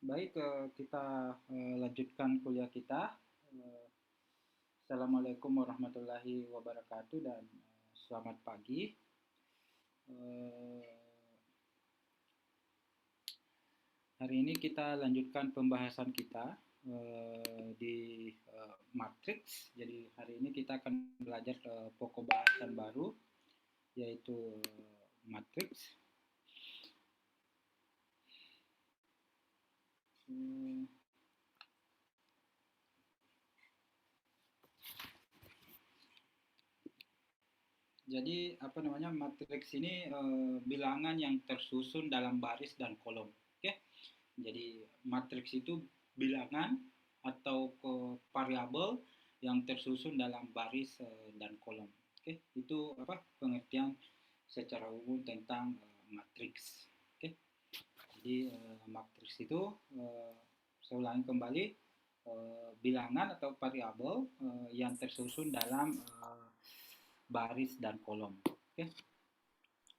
Baik, kita lanjutkan kuliah kita. Eh, Assalamualaikum warahmatullahi wabarakatuh dan selamat pagi. Eh, Hari ini kita lanjutkan pembahasan kita di matriks. Jadi hari ini kita akan belajar pokok bahasan baru yaitu matriks. Jadi apa namanya matriks ini bilangan yang tersusun dalam baris dan kolom. Oke. Jadi matriks itu bilangan atau variabel yang tersusun dalam baris dan kolom. Oke, itu apa pengertian secara umum tentang matriks. Oke. Jadi matriks itu saya ulangi kembali bilangan atau variabel yang tersusun dalam baris dan kolom. Oke.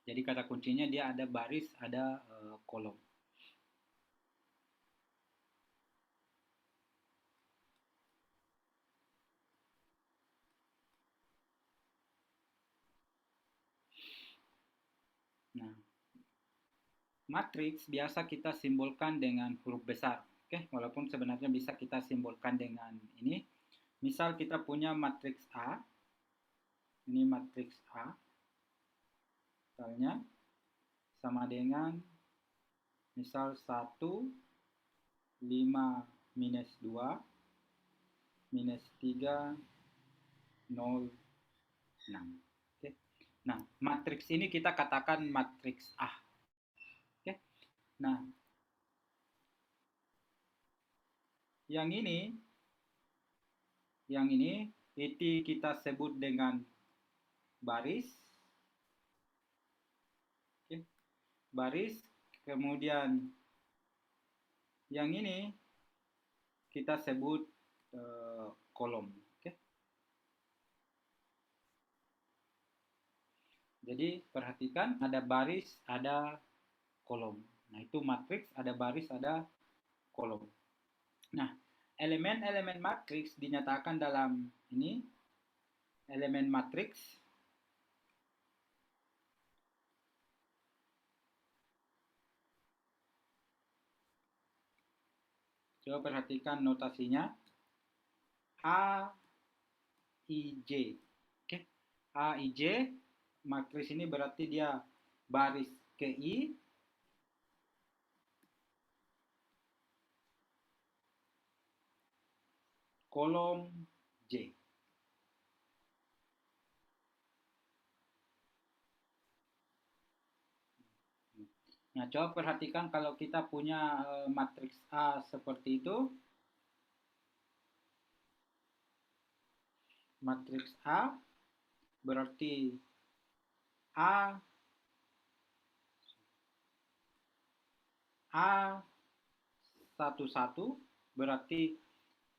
Jadi kata kuncinya dia ada baris, ada kolom. Nah, matriks biasa kita simbolkan dengan huruf besar. Oke, walaupun sebenarnya bisa kita simbolkan dengan ini. Misal kita punya matriks A. Ini matriks A. Misalnya sama dengan misal 1, 5, minus 2, minus 3, 0, 6. Oke. Nah, matriks ini kita katakan matriks A. Oke. Nah, yang ini itu kita sebut dengan baris. Oke. Baris, kemudian yang ini kita sebut kolom. Oke. Jadi perhatikan ada baris, ada kolom. Nah, itu matriks, ada baris, ada kolom. Nah, elemen-elemen matriks dinyatakan dalam ini elemen matriks. Coba perhatikan notasinya. A, I, J. Oke. A, I, J. Matriks ini berarti dia baris ke I, kolom J. Nah, coba perhatikan kalau kita punya matriks A seperti itu. Matriks A berarti A A11 berarti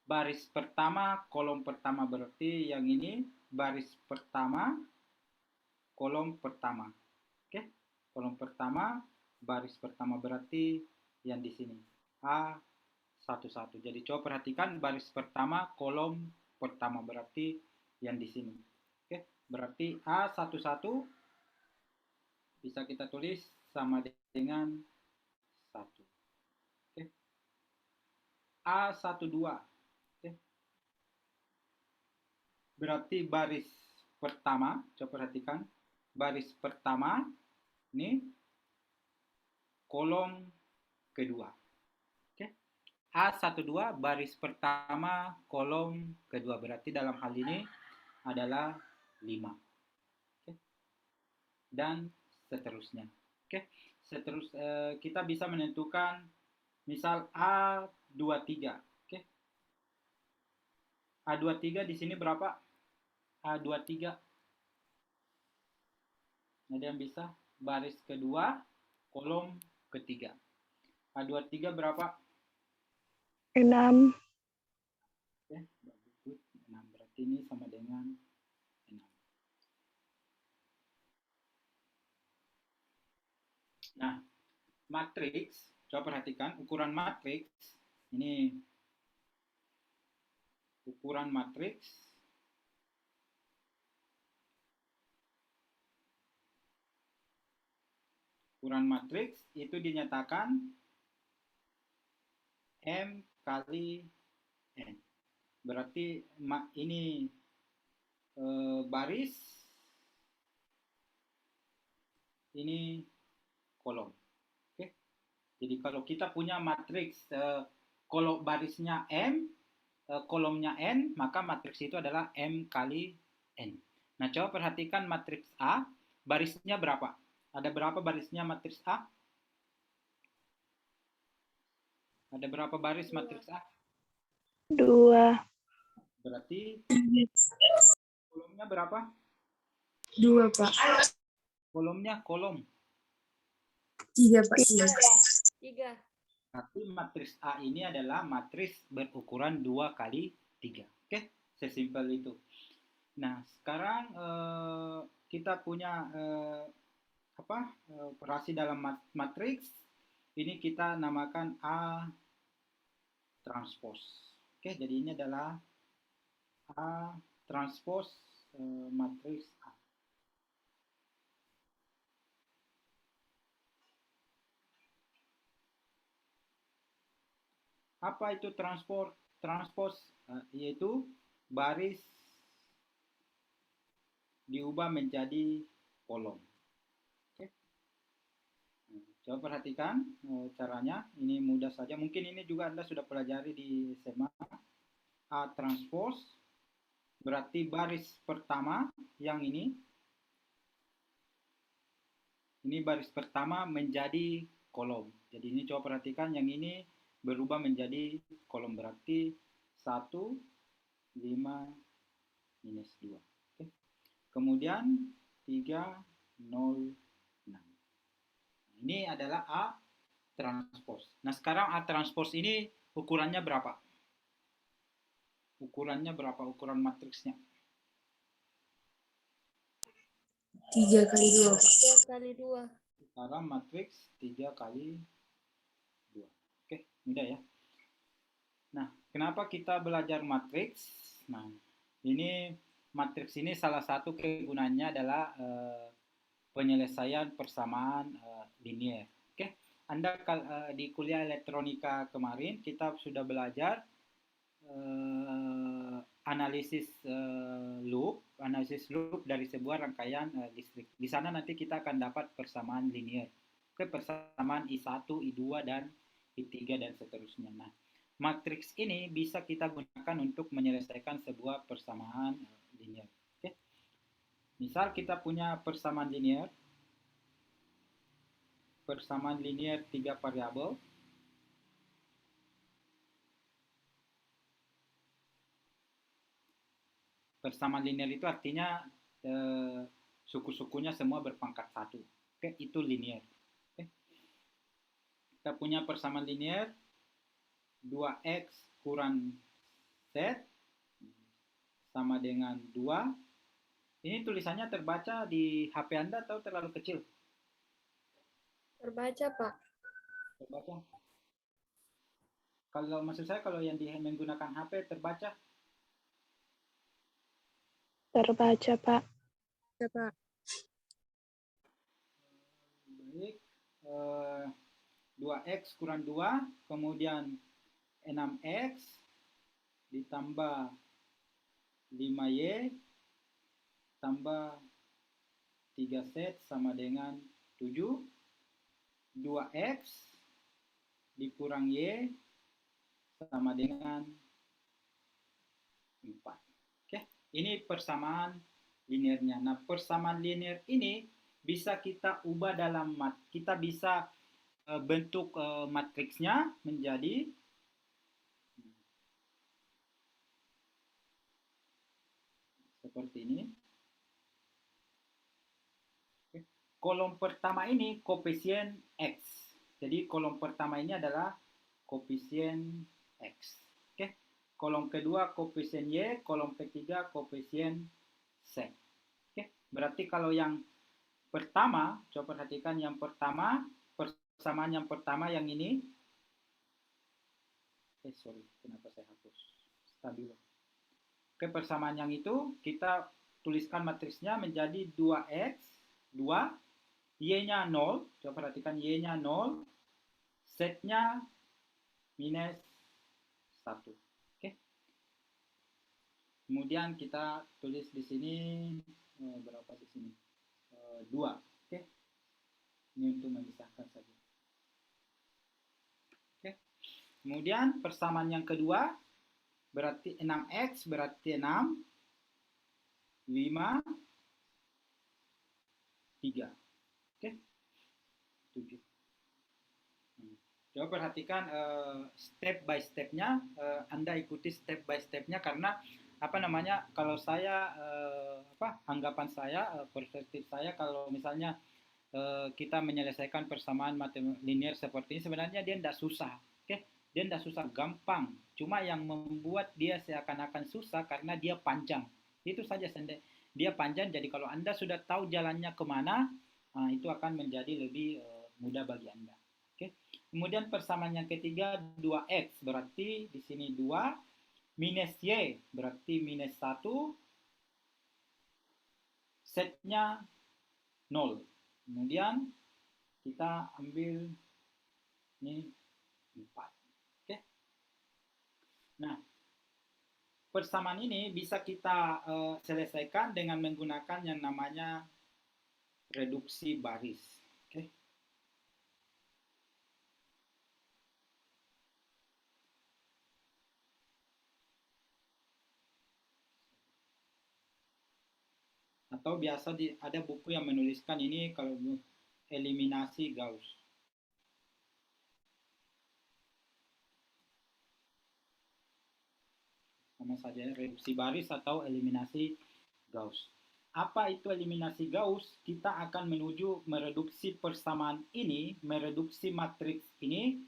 baris pertama, kolom pertama berarti yang ini baris pertama, kolom pertama. Oke, kolom pertama, baris pertama berarti yang di sini A11. Jadi coba perhatikan baris pertama, kolom pertama berarti yang di sini. Oke, berarti A11 bisa kita tulis sama dengan 1. Oke. A12. Oke. Berarti baris pertama, coba perhatikan. Baris pertama ini kolom kedua. Oke. A12 baris pertama kolom kedua. Berarti dalam hal ini adalah 5. Oke. Dan seterusnya. Oke. Kita bisa menentukan misal A23. Oke. A23 di sini berapa? A23. Ada yang bisa? Baris kedua, kolom ketiga. A23 berapa? 6. Oke, bagus. 6. Berarti ini sama dengan 6. Nah, matriks Coba perhatikan ukuran matriks. Ini ukuran matriks. Ukuran matriks itu dinyatakan M kali N. Berarti ini baris, ini kolom. Oke. Jadi kalau kita punya matriks, kalau barisnya M, kolomnya N, maka matriks itu adalah M kali N. Nah, coba perhatikan matriks A, barisnya berapa? Ada berapa barisnya matriks A? Ada berapa baris matriks A? 2. Berarti kolomnya berapa? 2, Pak. Kolomnya kolom. 3, Pak. 3. Berarti matriks A ini adalah matriks berukuran 2 kali 3. Oke, sesimpel itu. Nah, sekarang kita punya operasi dalam matriks. Ini kita namakan A transpos. Oke, jadi ini adalah A transpos matriks A. Apa itu transpos? Yaitu baris diubah menjadi kolom. Oke. Coba perhatikan caranya. Ini mudah saja. Mungkin ini juga Anda sudah pelajari di SMA. A transpos berarti baris pertama yang ini baris pertama menjadi kolom. Jadi ini coba perhatikan, yang ini berubah menjadi kolom, berarti 1, 5, minus 2. Oke. Kemudian 3, 0, 6. Ini adalah A transpos. Nah, sekarang A transpos ini ukurannya berapa? Ukurannya berapa? Ukuran matriksnya? 3 kali 2. 3 kali 2. Sekarang matriks 3 kali 2. Oke, mudah ya. Nah, kenapa kita belajar matriks? Nah, ini matriks ini salah satu kegunaannya adalah penyelesaian persamaan linier. Oke, Anda di kuliah elektronika kemarin kita sudah belajar analisis loop dari sebuah rangkaian listrik. Di sana nanti kita akan dapat persamaan linier. Oke, persamaan I1, I2 dan I3 dan seterusnya. Nah, matriks ini bisa kita gunakan untuk menyelesaikan sebuah persamaan linier. Oke. Misal kita punya persamaan linier 3 variabel. Persamaan linear itu artinya suku-sukunya semua berpangkat 1. Oke, itu linear. Oke. Kita punya persamaan linear 2x kurang z sama dengan 2. Ini tulisannya terbaca di HP Anda atau terlalu kecil? Terbaca, Pak. Terbaca. Kalau maksud saya kalau yang menggunakan HP terbaca? Terbaca, Pak. Ya, Pak. Baik. 2x kurang 2, kemudian 6x ditambah 5y tambah 3z sama dengan 7. 2x dikurang y sama dengan 4. Oke, ini persamaan linearnya. Nah, persamaan linear ini bisa kita ubah kita bisa bentuk matriksnya menjadi seperti ini. Oke. Kolom pertama ini koefisien X. Jadi kolom pertama ini adalah koefisien X. Oke. Kolom kedua koefisien Y, kolom ketiga koefisien Z. Oke. Berarti kalau yang pertama, coba perhatikan yang pertama persamaan yang pertama yang ini. Sorry, kenapa saya hapus? Stabilo. Oke, persamaan yang itu kita tuliskan matriksnya menjadi 2x, 2, y-nya 0. Coba perhatikan y-nya 0, z-nya minus 1. Oke. Kemudian kita tulis di sini berapa di sini? 2. Oke. Ini untuk memisahkan saja. Oke. Kemudian persamaan yang kedua berarti 6x berarti 6, 5, 3. Oke. 7. Coba perhatikan step by stepnya, Anda ikuti step by stepnya karena apa namanya, kalau saya anggapan saya, perspektif saya, kalau misalnya kita menyelesaikan persamaan linear seperti ini sebenarnya dia tidak susah, oke? Dia tidak susah, gampang. Cuma yang membuat dia seakan-akan susah karena dia panjang. Itu saja, dia panjang. Jadi kalau Anda sudah tahu jalannya kemana, itu akan menjadi lebih mudah bagi Anda. Oke. Kemudian persamaan yang ketiga 2x berarti di sini 2 minus y berarti minus 1, z-nya 0. Kemudian kita ambil ini 4. Oke. Nah, persamaan ini bisa kita selesaikan dengan menggunakan yang namanya reduksi baris. Oke. Atau biasa ada buku yang menuliskan ini kalau eliminasi Gauss. Sama saja reduksi baris atau eliminasi Gauss. Apa itu eliminasi Gauss? Kita akan menuju mereduksi persamaan ini, mereduksi matriks ini.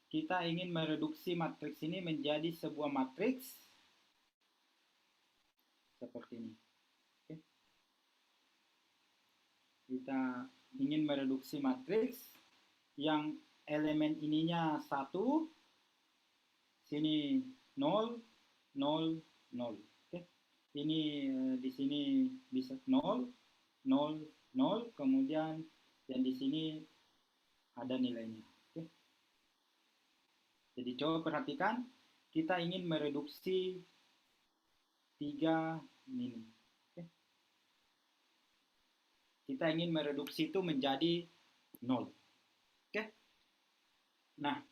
Kita ingin mereduksi matriks ini menjadi sebuah matriks seperti ini. Oke. Kita ingin mereduksi matriks yang elemen ininya 1, sini 0, 0, 0. Oke. Ini di sini bisa 0, 0, 0, kemudian yang di sini ada nilainya. Oke. Jadi coba perhatikan, kita ingin mereduksi 3 min. Oke. Kita ingin mereduksi itu menjadi 0. Oke. Nah,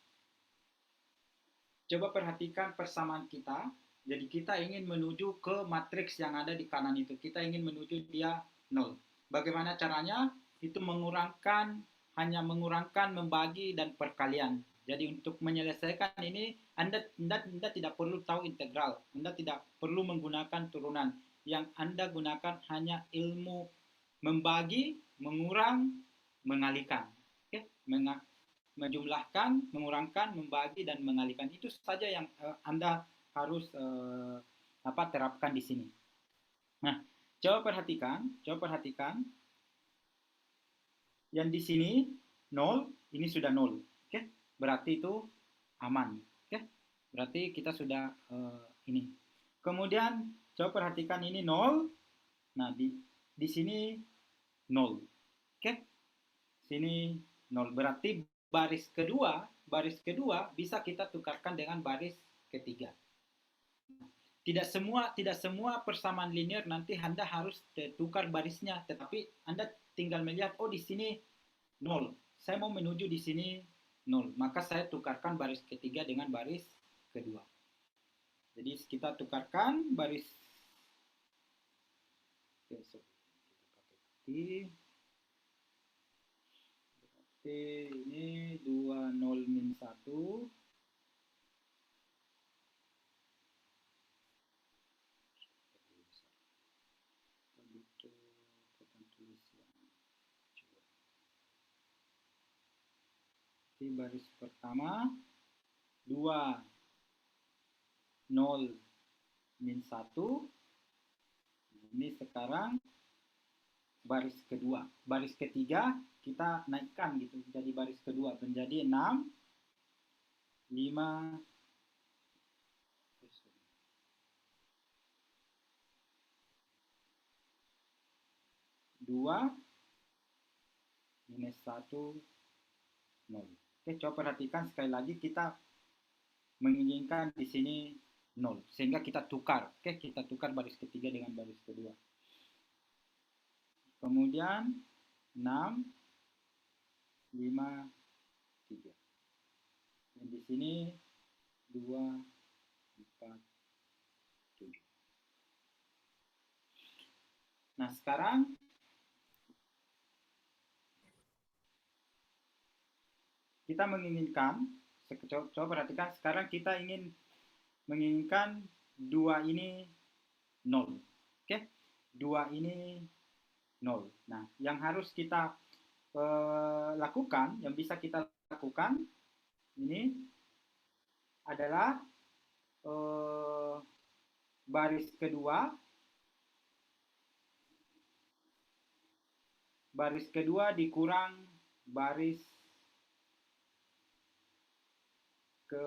coba perhatikan persamaan kita. Jadi kita ingin menuju ke matriks yang ada di kanan itu. Kita ingin menuju dia 0. Bagaimana caranya? Itu hanya mengurangkan, membagi, dan perkalian. Jadi untuk menyelesaikan ini, Anda tidak perlu tahu integral. Anda tidak perlu menggunakan turunan. Yang Anda gunakan hanya ilmu membagi, mengurang, mengalihkan. Oke? Menjumlahkan, mengurangkan, membagi, dan mengalihkan. Itu saja yang Anda harus terapkan di sini. Nah, coba perhatikan. Yang di sini 0, ini sudah 0. Oke? Berarti itu aman. Oke? Berarti kita sudah ini. Kemudian coba perhatikan ini 0. Nah, di sini 0. Oke? Sini 0. Berarti baris kedua bisa kita tukarkan dengan baris ketiga. Tidak semua persamaan linear nanti Anda harus tukar barisnya, tetapi Anda tinggal melihat, oh di sini 0. Saya mau menuju di sini 0. Maka saya tukarkan baris ketiga dengan baris kedua. Jadi kita tukarkan baris. Oke, so, kita pakai ini 20 min 1. Di baris pertama 2 0 min 1. Ini sekarang baris kedua. Baris ketiga kita naikkan gitu, jadi baris kedua menjadi 6, 5, 2, minus 1, 0. Oke, coba perhatikan sekali lagi, kita menginginkan di sini 0, sehingga kita tukar. Oke, kita tukar baris ketiga dengan baris kedua. Kemudian 6, 5, 3. Dan di sini 2, 4, 7. Nah, sekarang kita menginginkan, coba perhatikan, sekarang kita menginginkan 2 ini 0. Oke, 2 ini 0. Nah, yang harus kita lakukan, yang bisa kita lakukan ini adalah baris kedua dikurang baris ke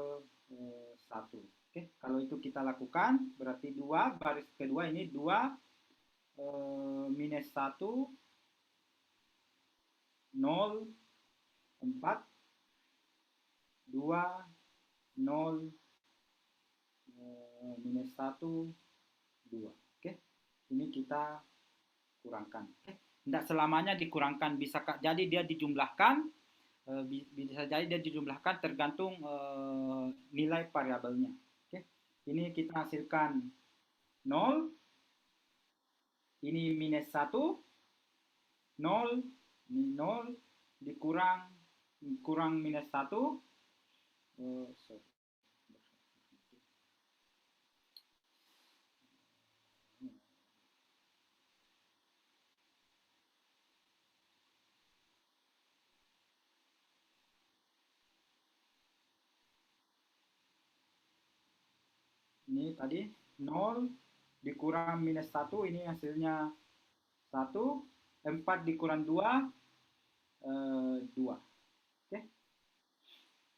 1. Oke, kalau itu kita lakukan, berarti 2 baris kedua ini 2 minus 1, 0, 4, 2, 0, minus 1, 2. Oke, ini kita kurangkan. Oke, tidak selamanya dikurangkan, bisa jadi dia dijumlahkan, bisa jadi dia dijumlahkan tergantung nilai variabelnya. Oke, ini kita hasilkan 0, ini minus 1, 0, ini 0, kurang minus 1, ini tadi 0 dikurang minus 1, ini hasilnya 1, 4 dikurang 2, 2. Oke.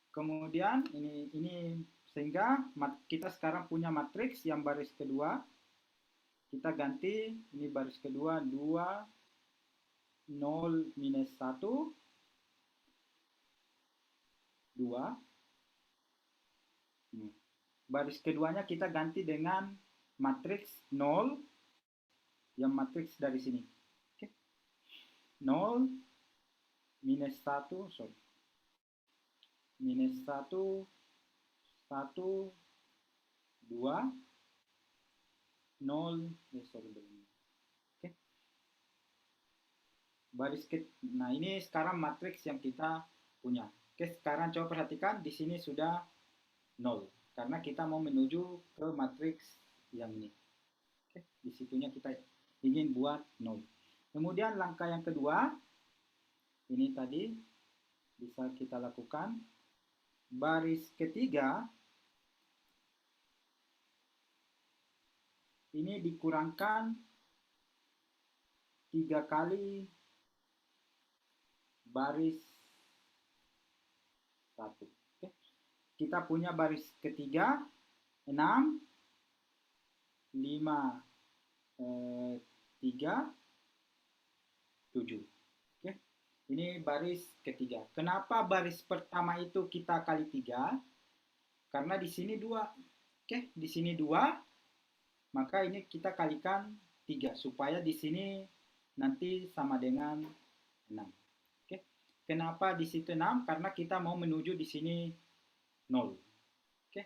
Kemudian ini sehingga kita sekarang punya matriks yang baris kedua. Kita ganti, ini baris kedua 2, 0, minus 1, 2. Baris keduanya kita ganti dengan matriks 0, yang matriks dari sini. Oke. 0, minus 1, sorry. Minus 1, 1, 2, 0, sorry. Oke. Nah, ini sekarang matriks yang kita punya. Oke, sekarang coba perhatikan, di sini sudah 0. Karena kita mau menuju ke matriks yang ini. Oke, disitunya kita ingin buat 0. Kemudian langkah yang kedua, ini tadi bisa kita lakukan. Baris ketiga, ini dikurangkan 3 kali baris 1. Oke. Kita punya baris ketiga 6, 5, 3, 7. Oke. Ini baris ketiga. Kenapa baris pertama itu kita kali 3? Karena di sini 2. Oke, di sini 2. Maka ini kita kalikan 3 supaya di sini nanti sama dengan 6. Oke. Kenapa di situ 6? Karena kita mau menuju di sini 0. Oke.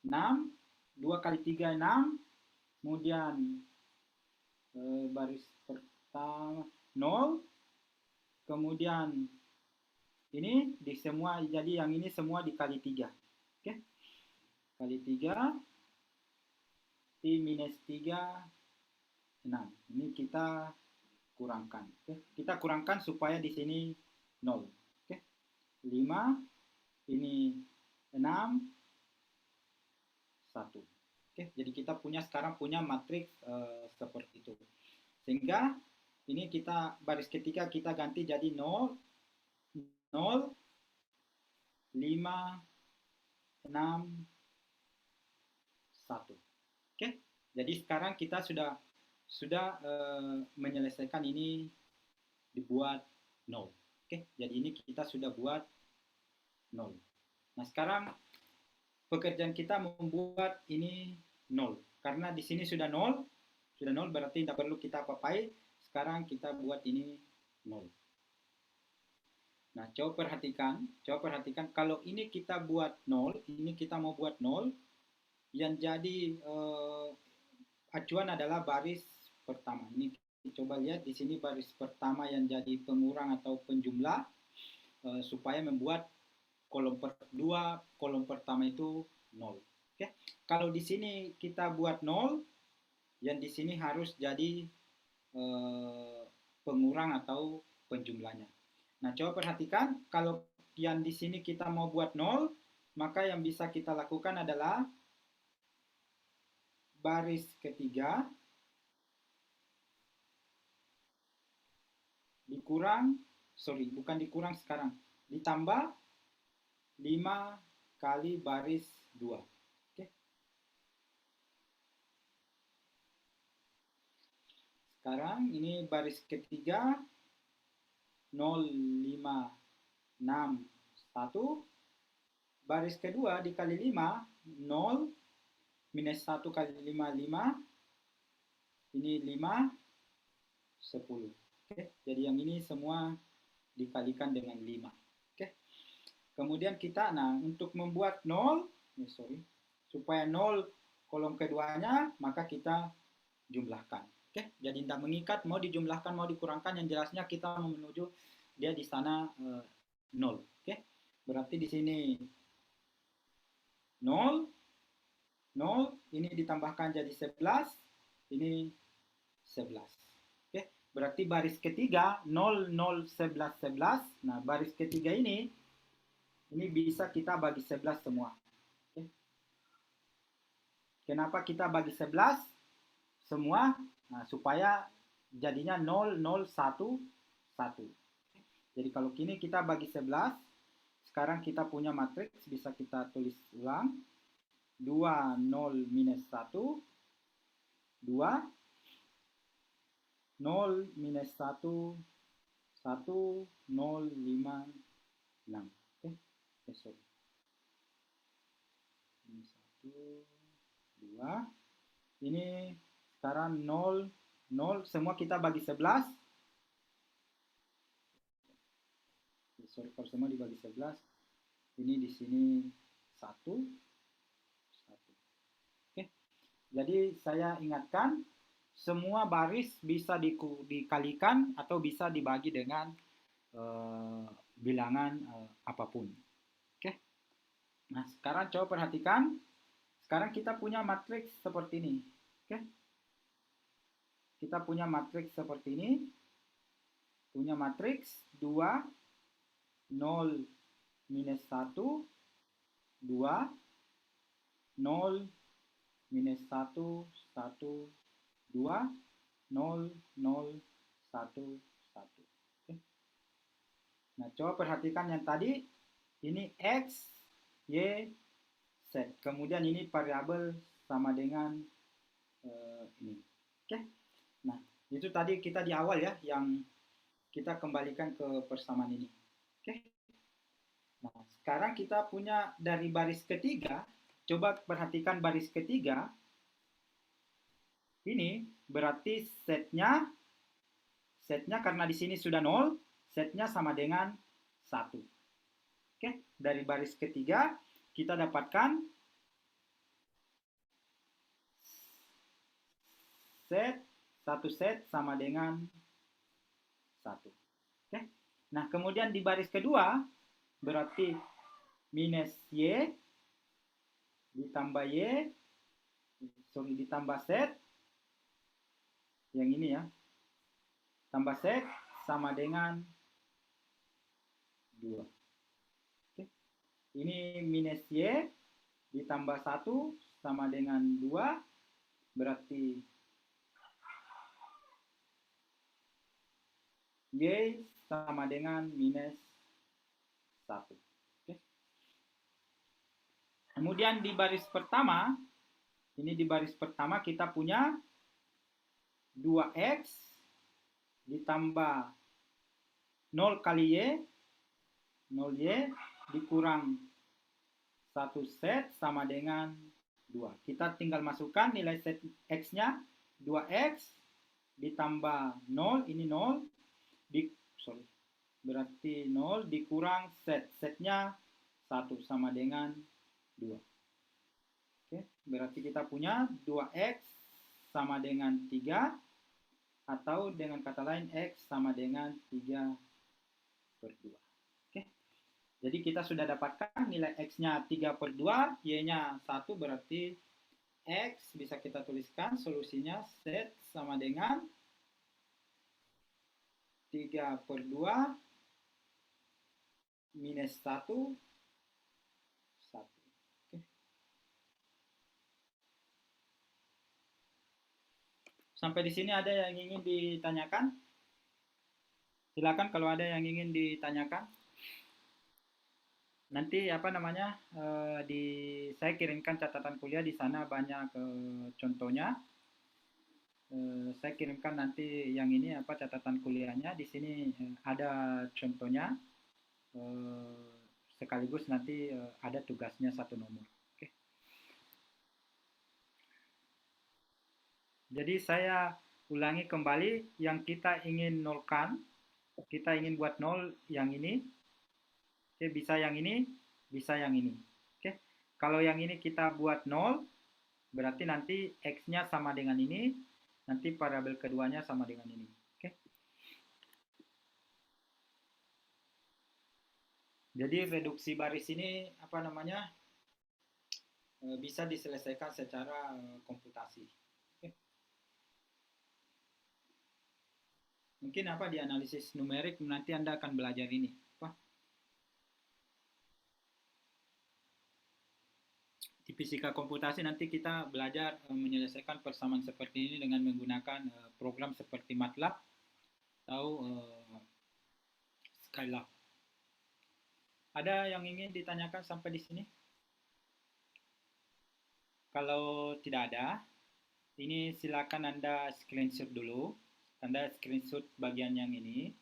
6, 2 kali 3 6. Kemudian baris pertama 0. Kemudian ini di semua, jadi yang ini semua dikali 3. Oke. Kali 3 T minus 3, 6. Ini kita kurangkan. Oke. Kita kurangkan supaya di sini 0. Oke. 5, ini 6, 1. Oke. Jadi kita sekarang punya matriks seperti itu. Sehingga ini kita baris ketiga kita ganti jadi 0, 0, 5, 6, 1. Oke, jadi sekarang kita sudah menyelesaikan ini dibuat 0. Oke, jadi ini kita sudah buat 0. Nah, sekarang pekerjaan kita membuat ini 0. Karena di sini sudah 0 berarti tidak perlu kita apa-apain. Sekarang kita buat ini 0. Nah, coba perhatikan kalau ini kita buat 0, ini kita mau buat 0, yang jadi acuan adalah baris pertama. Ini coba lihat di sini baris pertama yang jadi pengurang atau penjumlah supaya membuat kolom kedua, kolom pertama itu 0. Oke. Kalau di sini kita buat 0, yang di sini harus jadi pengurang atau penjumlahnya. Nah, coba perhatikan kalau yang di sini kita mau buat 0, maka yang bisa kita lakukan adalah baris ketiga ditambah 5 kali baris 2. Oke. Sekarang ini baris ketiga 0, 5, 6, 1. Baris kedua dikali 5, 0, minus 1 kali 5, 5. Ini 5, 10. Oke. Jadi yang ini semua dikalikan dengan 5. Oke. Kemudian kita, untuk membuat 0, supaya 0 kolom keduanya, maka kita jumlahkan. Oke, jadi tidak mengikat, mau dijumlahkan, mau dikurangkan, yang jelasnya kita menuju dia di sana 0. Oke, berarti di sini 0, 0, ini ditambahkan jadi 11, ini 11. Oke, berarti baris ketiga 0, 0, 11, 11. Nah, baris ketiga ini bisa kita bagi 11 semua. Oke. Kenapa kita bagi 11 semua? Nah, supaya jadinya 0, 0, 1, 1. Jadi kalau kini kita bagi 11, sekarang kita punya matriks, bisa kita tulis ulang. 2, 0, minus 1, 2, 0, minus 1, 1, 0, 5, 6. Oke, sorry. Ini 1, 2. Ini sekarang 0, 0, semua kita bagi 11. Sorry, kalau semua dibagi 11. Ini di sini 1, 1. Oke. Jadi saya ingatkan, semua baris bisa dikalikan atau bisa dibagi dengan bilangan apapun. Oke. Nah, sekarang coba perhatikan. Sekarang kita punya matriks seperti ini. Oke. Kita punya matriks seperti ini. Punya matriks 2, 0, minus 1, 2, 0, minus 1, 1, 2, 0, 0, 1, 1. Oke. Nah, coba perhatikan yang tadi. Ini X, Y, Z. Kemudian ini variabel sama dengan ini. Oke. Nah, itu tadi kita di awal ya, yang kita kembalikan ke persamaan ini. Oke. Nah, sekarang kita punya dari baris ketiga. Coba perhatikan baris ketiga. Ini berarti setnya karena di sini sudah 0, setnya sama dengan 1. Oke, dari baris ketiga kita dapatkan satu set sama dengan 1. Oke. Nah, kemudian di baris kedua berarti minus Y ditambah ditambah set yang ini ya. Tambah set sama dengan 2. Oke. Ini minus Y ditambah 1 sama dengan 2. Berarti Y sama dengan minus 1. Oke. Kemudian di baris pertama, ini di baris pertama kita punya 2X ditambah 0 kali Y, 0Y dikurang 1 set sama dengan 2. Kita tinggal masukkan nilai set X-nya, 2X ditambah 0, ini 0, berarti 0 dikurang setnya 1 sama dengan 2. Oke, berarti kita punya 2X sama dengan 3, atau dengan kata lain X sama dengan 3/2. Oke, jadi kita sudah dapatkan nilai X-nya 3/2, Y-nya 1, berarti X bisa kita tuliskan solusinya Z sama dengan 3/2 minus 1, 1. Oke. Sampai di sini ada yang ingin ditanyakan? Silakan kalau ada yang ingin ditanyakan. Nanti saya kirimkan catatan kuliah, di sana banyak contohnya. Saya kirimkan nanti yang ini catatan kuliahnya. Di sini ada contohnya. Sekaligus nanti ada tugasnya 1 nomor. Oke. Jadi saya ulangi kembali, yang kita ingin nolkan, kita ingin buat 0 yang ini. Oke, bisa yang ini, bisa yang ini. Oke. Kalau yang ini kita buat 0, berarti nanti X-nya sama dengan ini, nanti variabel keduanya sama dengan ini. Oke. Jadi reduksi baris ini bisa diselesaikan secara komputasi. Oke. Mungkin di analisis numerik nanti Anda akan belajar ini. Di fisika komputasi nanti kita belajar menyelesaikan persamaan seperti ini dengan menggunakan program seperti MATLAB atau Skylab. Ada yang ingin ditanyakan sampai di sini? Kalau tidak ada, ini silakan Anda screenshot dulu. Anda screenshot bagian yang ini.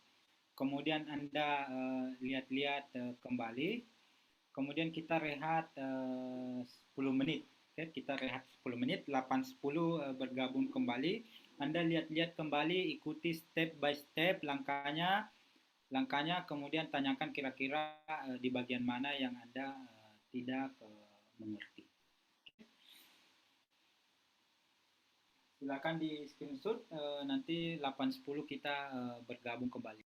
Kemudian Anda lihat-lihat kembali. Kemudian kita rehat 10 menit. Oke, kita rehat 10 menit, 8.10 bergabung kembali. Anda lihat-lihat kembali, ikuti step by step langkahnya, kemudian tanyakan kira-kira di bagian mana yang Anda tidak mengerti. Silakan di screenshot, nanti 8.10 kita bergabung kembali.